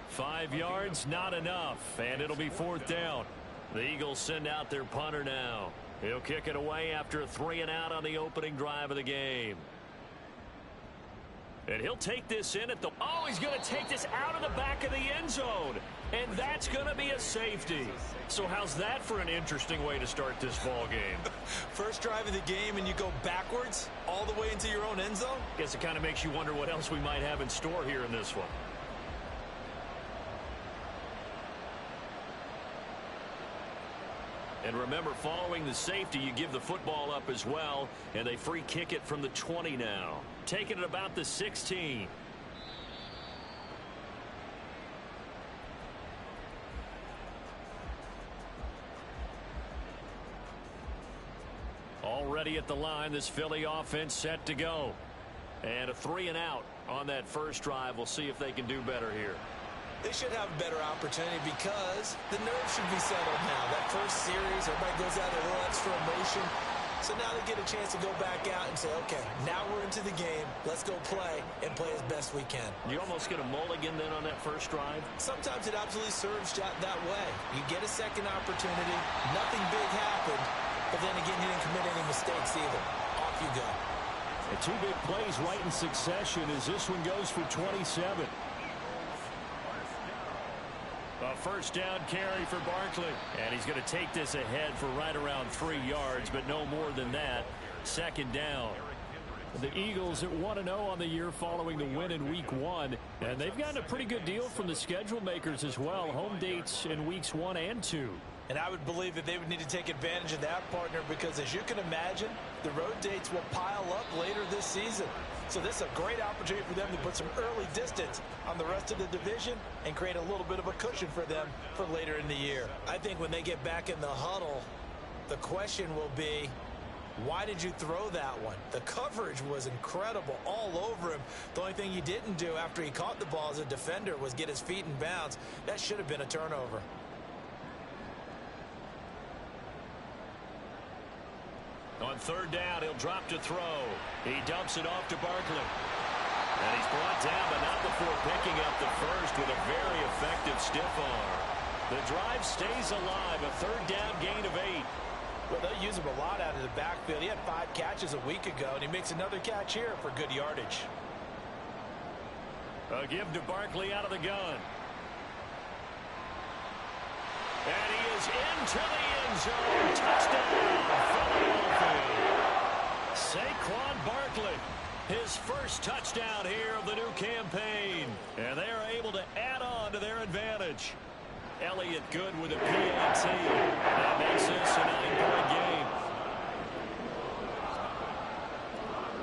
5 yards, not enough, and it'll be 4th down. The Eagles send out their punter now. He'll kick it away after a 3-and-out on the opening drive of the game. And he'll take this in at the... Oh, he's going to take this out of the back of the end zone. And that's going to be a safety. So how's that for an interesting way to start this ball game? First drive of the game and you go backwards all the way into your own end zone? Guess it kind of makes you wonder what else we might have in store here in this one. And remember, following the safety, you give the football up as well, and they free kick it from the 20 now. Taking it about the 16. Already at the line, this Philly offense set to go. And a 3-and-out on that first drive. We'll see if they can do better here. They should have a better opportunity because the nerves should be settled now. That first series, everybody goes out with a little extra emotion. So now they get a chance to go back out and say, okay, now we're into the game. Let's go play and play as best we can. You almost get a mulligan then on that first drive? Sometimes it absolutely serves that way. You get a second opportunity. Nothing big happened. But then again, you didn't commit any mistakes either. Off you go. And 2 big plays right in succession as this one goes for 27. A first down carry for Barkley. And he's going to take this ahead for right around 3 yards, but no more than that. 2nd down. The Eagles at 1-0 on the year following the win in Week 1. And they've gotten a pretty good deal from the schedule makers as well. Home dates in Weeks 1 and 2. And I would believe that they would need to take advantage of that, partner, because as you can imagine, the road dates will pile up later this season. So this is a great opportunity for them to put some early distance on the rest of the division and create a little bit of a cushion for them for later in the year. I think when they get back in the huddle, the question will be, why did you throw that one? The coverage was incredible all over him. The only thing he didn't do after he caught the ball as a defender was get his feet in bounds. That should have been a turnover. On 3rd down, he'll drop to throw. He dumps it off to Barkley. And he's brought down, but not before picking up the first with a very effective stiff arm. The drive stays alive, a 3rd down gain of 8. Well, they'll use him a lot out of the backfield. He had 5 catches a week ago, and he makes another catch here for good yardage. A give to Barkley out of the gun. And he is into the end zone. Touchdown, Philadelphia. Saquon Barkley, his first touchdown here of the new campaign. And they are able to add on to their advantage. Elliott good with a PAT. That makes this a 9-point game.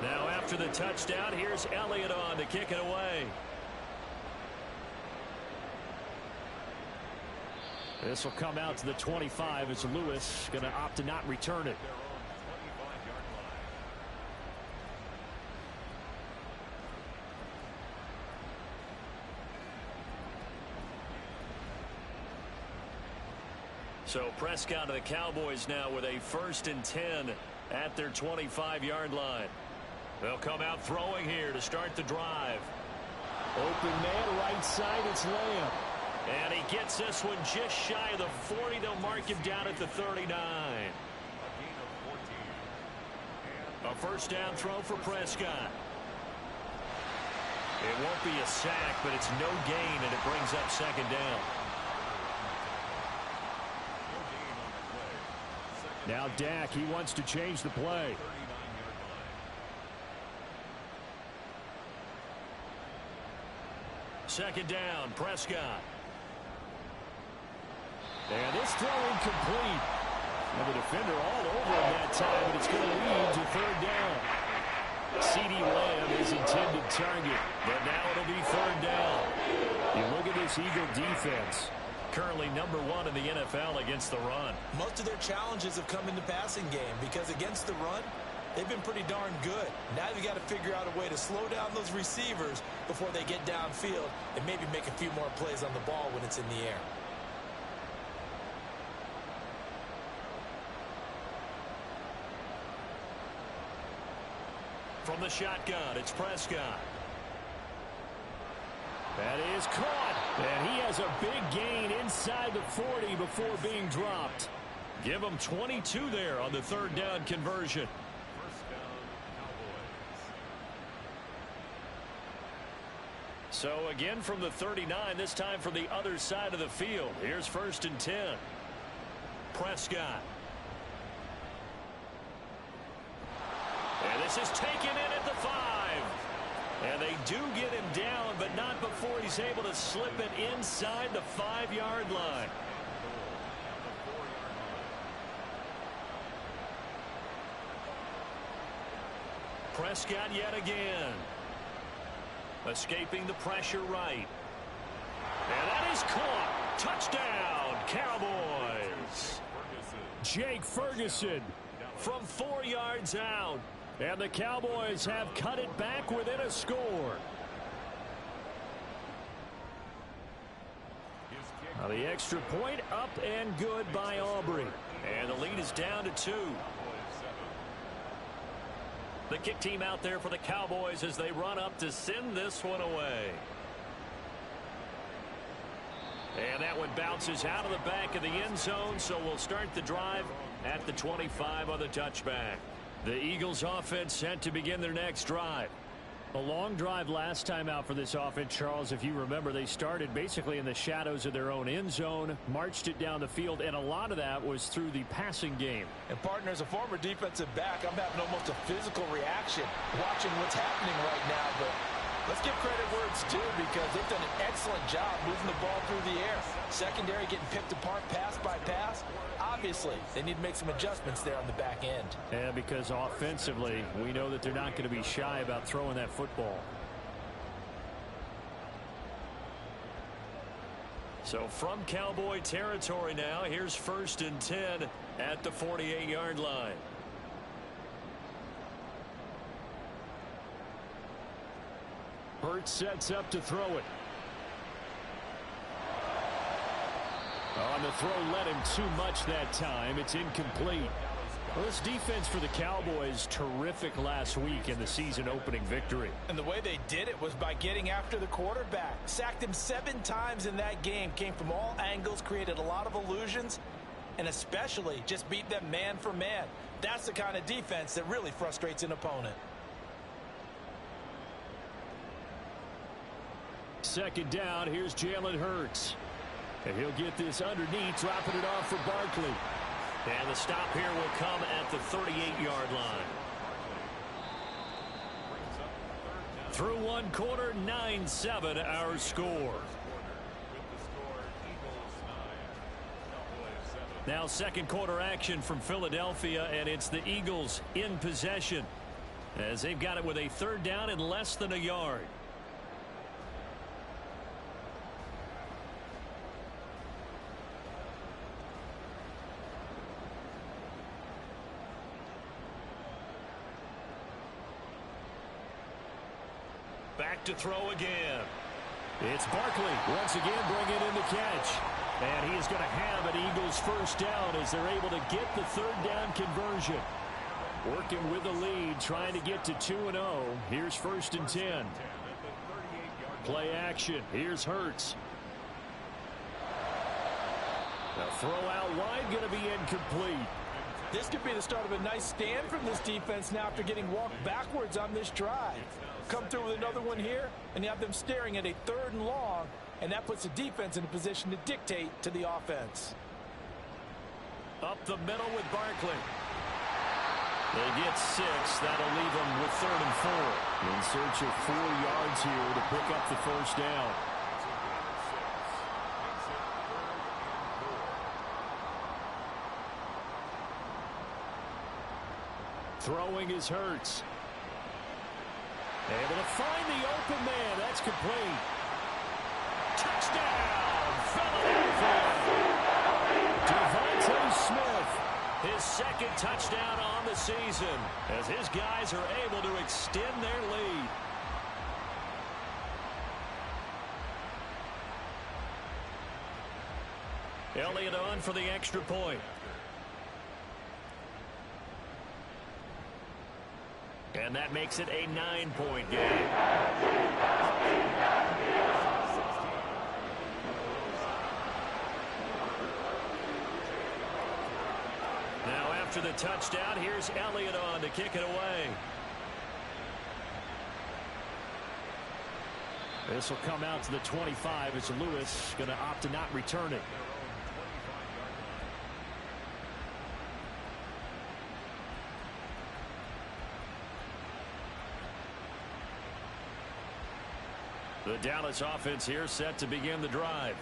Now after the touchdown, here's Elliott on to kick it away. This will come out to the 25 as Lewis going to opt to not return it. So Prescott of the Cowboys now with a 1st and 10 at their 25-yard line. They'll come out throwing here to start the drive. Open man, right side, it's Lamb. And he gets this one just shy of the 40. They'll mark him down at the 39. A 1st down throw for Prescott. It won't be a sack, but it's no gain, and it brings up 2nd down. Now Dak, he wants to change the play. Second down, Prescott. And this throw incomplete. And the defender all over him that time, but it's going to lead to 3rd down. CeeDee Lamb is intended target, but now it'll be 3rd down. You look at this Eagle defense. Currently number 1 in the NFL against the run. Most of their challenges have come in the passing game because against the run, they've been pretty darn good. Now you got to figure out a way to slow down those receivers before they get downfield and maybe make a few more plays on the ball when it's in the air. From the shotgun, it's Prescott. That is caught. And he has a big gain inside the 40 before being dropped. Give him 22 there on the 3rd down conversion. So again from the 39, this time from the other side of the field. Here's 1st and 10. Prescott. And this is taken in at the 5. And they do get him down, but not before he's able to slip it inside the 5-yard line. Prescott yet again. Escaping the pressure right. And that is caught. Touchdown, Cowboys. Jake Ferguson from 4 yards out. And the Cowboys have cut it back within a score. Now the extra point up and good by Aubrey. And the lead is down to 2. The kick team out there for the Cowboys as they run up to send this one away. And that one bounces out of the back of the end zone, so we'll start the drive at the 25 on the touchback. The Eagles offense set to begin their next drive. A long drive last time out for this offense, Charles. If you remember, they started basically in the shadows of their own end zone, marched it down the field, and a lot of that was through the passing game. And, partner, as a former defensive back, I'm having almost a physical reaction watching what's happening right now. But let's give credit where it's due because they've done an excellent job moving the ball through the air. Secondary getting picked apart pass by pass. Obviously, they need to make some adjustments there on the back end. Yeah, because offensively, we know that they're not going to be shy about throwing that football. So from Cowboy territory now, here's 1st and 10 at the 48-yard line. Hurts sets up to throw it. On the throw, led him too much that time. It's incomplete. Well, this defense for the Cowboys, terrific last week in the season-opening victory. And the way they did it was by getting after the quarterback. Sacked him 7 times in that game. Came from all angles, created a lot of illusions, and especially just beat them man for man. That's the kind of defense that really frustrates an opponent. Second down, here's Jalen Hurts. And he'll get this underneath, dropping it off for Barkley. And the stop here will come at the 38-yard line. Through one quarter, 9-7 our score. Now second quarter action from Philadelphia, and it's the Eagles in possession as they've got it with a third down and less than a yard. Back to throw again. It's Barkley once again bringing in the catch. And he is going to have an Eagles first down as they're able to get the third down conversion. Working with the lead, trying to get to 2-0. Here's first and 10. Play action. Here's Hurts. The throw out wide going to be incomplete. This could be the start of a nice stand from this defense now after getting walked backwards on this drive. Come through with another one here, and you have them staring at a third and long, and that puts the defense in a position to dictate to the offense. Up the middle with Barkley. They get 6. That'll leave them with 3rd and 4. In search of 4 yards here to pick up the first down. Throwing is Hurts. Able to find the open man. That's complete. Touchdown, Philadelphia. Devontae Smith, his second touchdown on the season as his guys are able to extend their lead. Elliott on for the extra point. And that makes it a 9-point game. Now after the touchdown, here's Elliott on to kick it away. This will come out to the 25 as Lewis going to opt to not return it. The Dallas offense here set to begin the drive.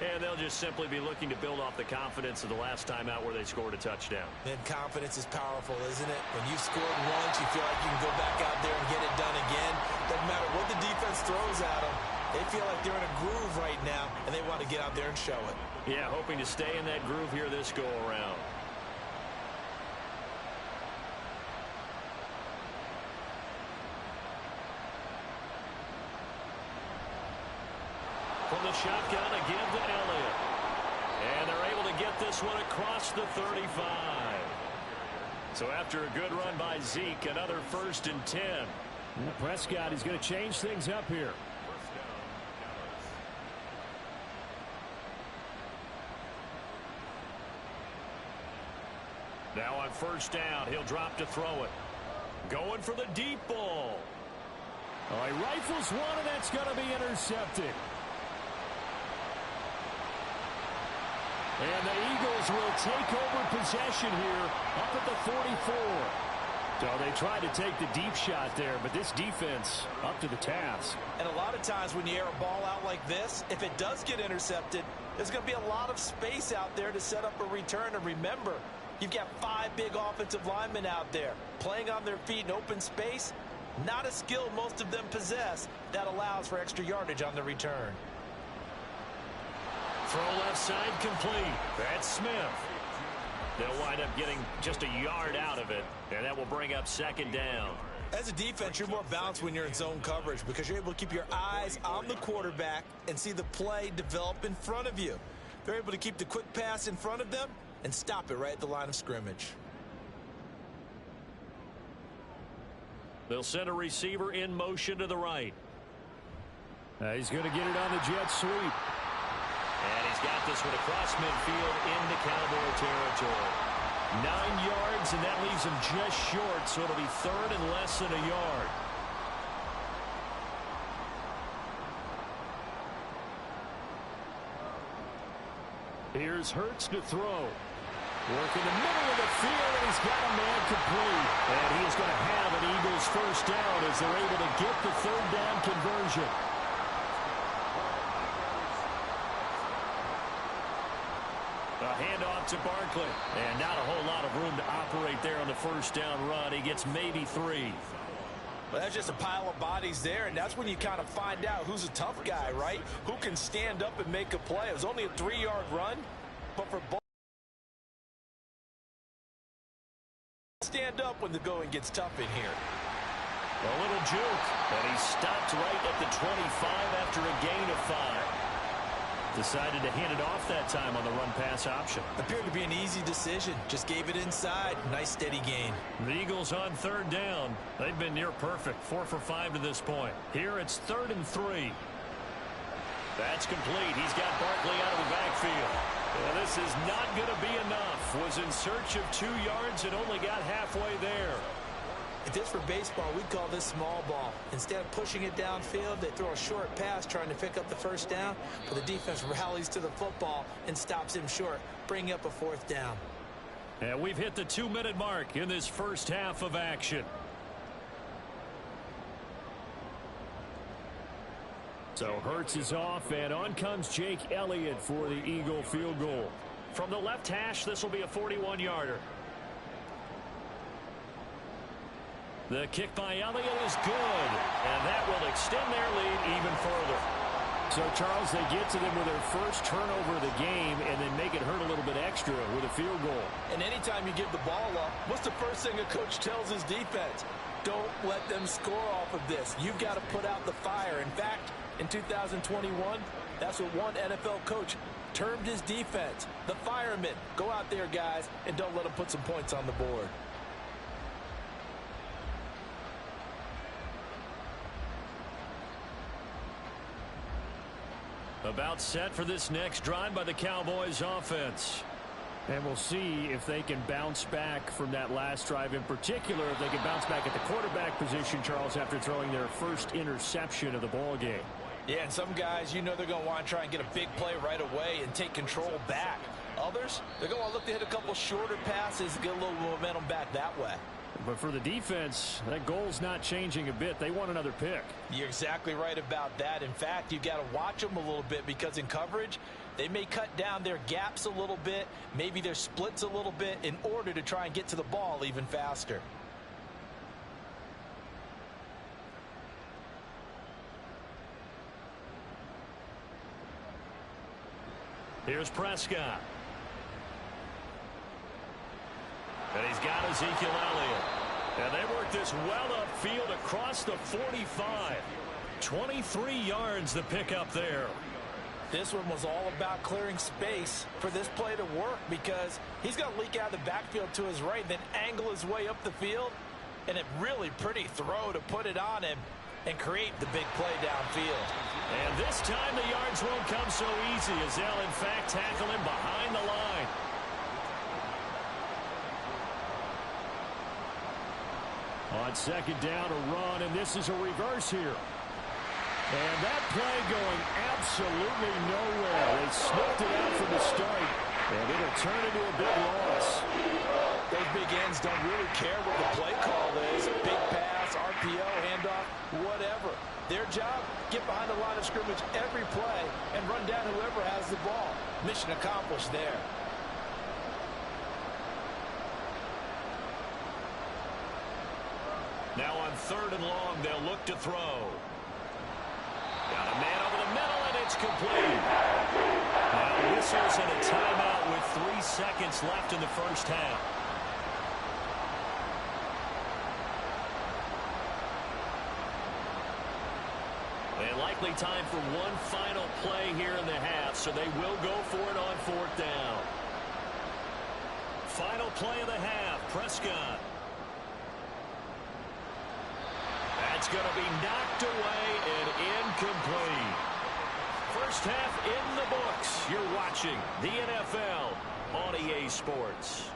And they'll just simply be looking to build off the confidence of the last time out where they scored a touchdown. And confidence is powerful, isn't it? When you've scored once, you feel like you can go back out there and get it done again. Doesn't matter what the defense throws at them. They feel like they're in a groove right now, and they want to get out there and show it. Yeah, hoping to stay in that groove here this go-around. From the shotgun again to Elliott. And they're able to get this one across the 35. So after a good run by Zeke, another 1st and 10. Well, Prescott is going to change things up here. Now on first down, he'll drop to throw it. Going for the deep ball. Oh, he rifles one, and that's going to be intercepted. And the Eagles will take over possession here up at the 44. So they tried to take the deep shot there, but this defense up to the task. And a lot of times when you air a ball out like this, if it does get intercepted, there's going to be a lot of space out there to set up a return. And remember, you've got 5 big offensive linemen out there playing on their feet in open space. Not a skill most of them possess that allows for extra yardage on the return. Throw left side complete. That's Smith. They'll wind up getting just a yard out of it, and that will bring up second down. As a defense, you're more balanced when you're in zone coverage because you're able to keep your eyes on the quarterback and see the play develop in front of you. They're able to keep the quick pass in front of them and stop it right at the line of scrimmage. They'll send a receiver in motion to the right. He's going to get it on the jet sweep. And he's got this one across midfield into Cowboy territory. 9 yards, and that leaves him just short, so it'll be 3rd and less than a yard. Here's Hurts to throw. Work in the middle of the field, and he's got a man complete. And he is going to have an Eagles first down as they're able to get the 3rd down conversion. A handoff out to Barkley. And not a whole lot of room to operate there on the first down run. He gets maybe 3. Well, that's just a pile of bodies there, and that's when you kind of find out who's a tough guy, right? Who can stand up and make a play. It was only a 3-yard run, but for both, stand up when the going gets tough in here. A little juke, and he stopped right at the 25 after a gain of 5. Decided to hand it off that time on the run-pass option. Appeared to be an easy decision. Just gave it inside. Nice steady gain. The Eagles on 3rd down. They've been near perfect. 4 for 5 to this point. Here it's 3rd and 3. That's complete. He's got Barkley out of the backfield. Well, this is not going to be enough. Was in search of 2 yards and only got halfway there. If this were baseball, we'd call this small ball. Instead of pushing it downfield, they throw a short pass trying to pick up the first down, but the defense rallies to the football and stops him short, bringing up a 4th down. And we've hit the 2-minute mark in this first half of action. So Hurts is off, and on comes Jake Elliott for the Eagle field goal. From the left hash, this will be a 41-yarder. The kick by Elliott is good, and that will extend their lead even further. So, Charles, they get to them with their first turnover of the game and then make it hurt a little bit extra with a field goal. And anytime you give the ball up, what's the first thing a coach tells his defense? Don't let them score off of this. You've got to put out the fire. In fact, in 2021, that's what one NFL coach termed his defense. The firemen. Go out there, guys, and don't let them put some points on the board. About set for this next drive by the Cowboys offense. And we'll see if they can bounce back from that last drive, in particular if they can bounce back at the quarterback position, Charles, after throwing their first interception of the ball game. Yeah, and some guys, you know they're going to want to try and get a big play right away and take control back. Others, they're going to want to look to hit a couple shorter passes and get a little momentum back that way. But for the defense, that goal's not changing a bit. They want another pick. You're exactly right about that. In fact, you've got to watch them a little bit because in coverage, they may cut down their gaps a little bit, maybe their splits a little bit in order to try and get to the ball even faster. Here's Prescott. And he's got Ezekiel Elliott. And they work this well upfield across the 45. 23 yards the pickup there. This one was all about clearing space for this play to work because he's going to leak out of the backfield to his right, then angle his way up the field. And a really pretty throw to put it on him and create the big play downfield. And this time the yards won't come so easy as they'll in fact tackle him behind the line. On 2nd down, a run, and this is a reverse here. And that play going absolutely nowhere. They snuffed it out from the start, and it'll turn into a big loss. Those big ends don't really care what the play call is. Big pass, RPO, handoff, whatever. Their job, get behind the line of scrimmage every play and run down whoever has the ball. Mission accomplished there. Now on 3rd and long, they'll look to throw. Got a man over the middle, and it's complete. Now whistles and a timeout with 3 seconds left in the first half. And likely time for one final play here in the half, so they will go for it on 4th down. Final play of the half, Prescott. That's going to be knocked away and incomplete. First half in the books. You're watching the NFL on EA Sports.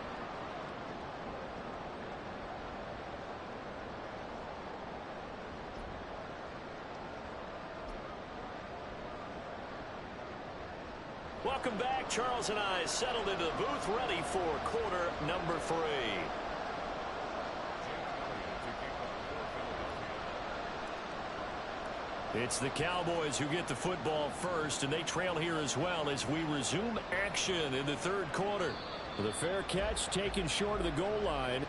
Welcome back. Charles and I settled into the booth, ready for quarter number 3. It's the Cowboys who get the football first, and they trail here as well as we resume action in the 3rd quarter. The fair catch taken short of the goal line.